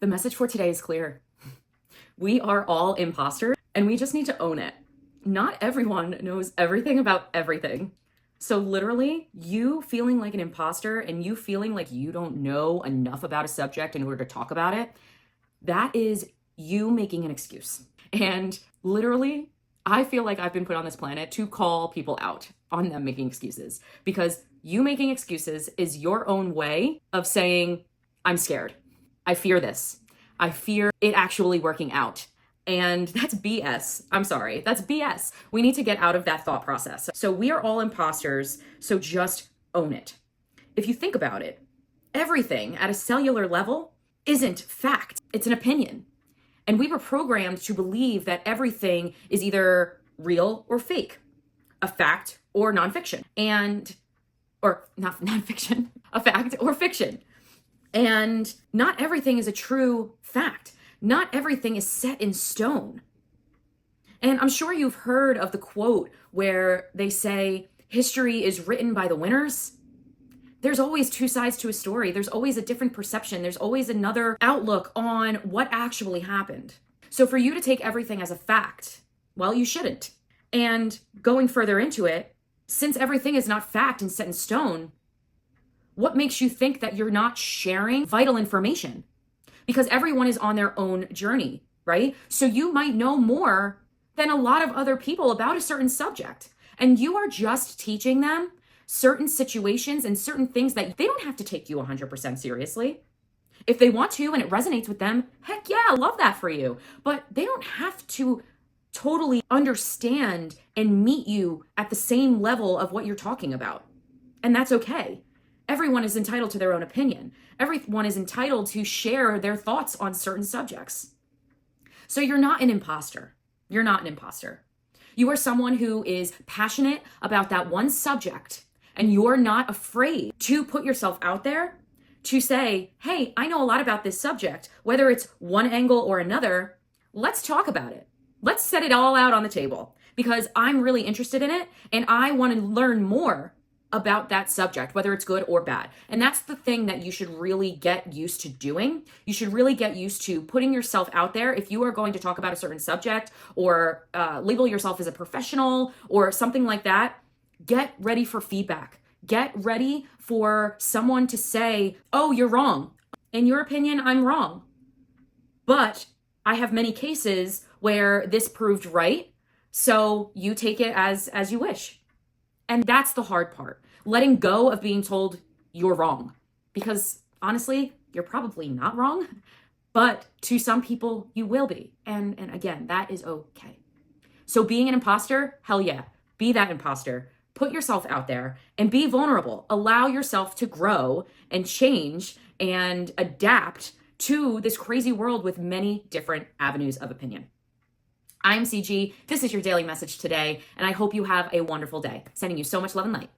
The message for today is clear. We are all imposters and we just need to own it. Not everyone knows everything about everything. So literally, you feeling like an imposter and you feeling like you don't know enough about a subject in order to talk about it, that is you making an excuse. And literally, I feel like I've been put on this planet to call people out on them making excuses, because you making excuses is your own way of saying, I'm scared. I fear this. I fear it actually working out. And that's BS. I'm sorry. That's BS. We need to get out of that thought process. So we are all imposters. So just own it. If you think about it, everything at a cellular level isn't fact. It's an opinion. And we were programmed to believe that everything is either real or fake, a fact or nonfiction, or not nonfiction, a fact or fiction. And not everything is a true fact. Not everything is set in stone. And I'm sure you've heard of the quote where they say, history is written by the winners. There's always two sides to a story. There's always a different perception. There's always another outlook on what actually happened. So for you to take everything as a fact, well, you shouldn't. And going further into it, since everything is not fact and set in stone, what makes you think that you're not sharing vital information? Because everyone is on their own journey, right? So you might know more than a lot of other people about a certain subject. And you are just teaching them certain situations and certain things that they don't have to take you 100% seriously. If they want to and it resonates with them, heck yeah, I love that for you. But they don't have to totally understand and meet you at the same level of what you're talking about. And that's okay. Everyone is entitled to their own opinion. Everyone is entitled to share their thoughts on certain subjects. So you're not an imposter. You're not an imposter. You are someone who is passionate about that one subject, and you're not afraid to put yourself out there to say, hey, I know a lot about this subject, whether it's one angle or another. Let's talk about it. Let's set it all out on the table because I'm really interested in it and I want to learn more about that subject, whether it's good or bad. And that's the thing that you should really get used to doing. You should really get used to putting yourself out there. If you are going to talk about a certain subject or label yourself as a professional or something like that, get ready for feedback. Get ready for someone to say, oh, you're wrong. In your opinion, I'm wrong. But I have many cases where this proved right. So you take it as you wish. And that's the hard part, letting go of being told you're wrong. Because honestly, you're probably not wrong, but to some people you will be. And again, that is okay. So being an imposter, hell yeah, be that imposter. Put yourself out there and be vulnerable. Allow yourself to grow and change and adapt to this crazy world with many different avenues of opinion. I'm CG. This is your daily message today, and I hope you have a wonderful day. Sending you so much love and light.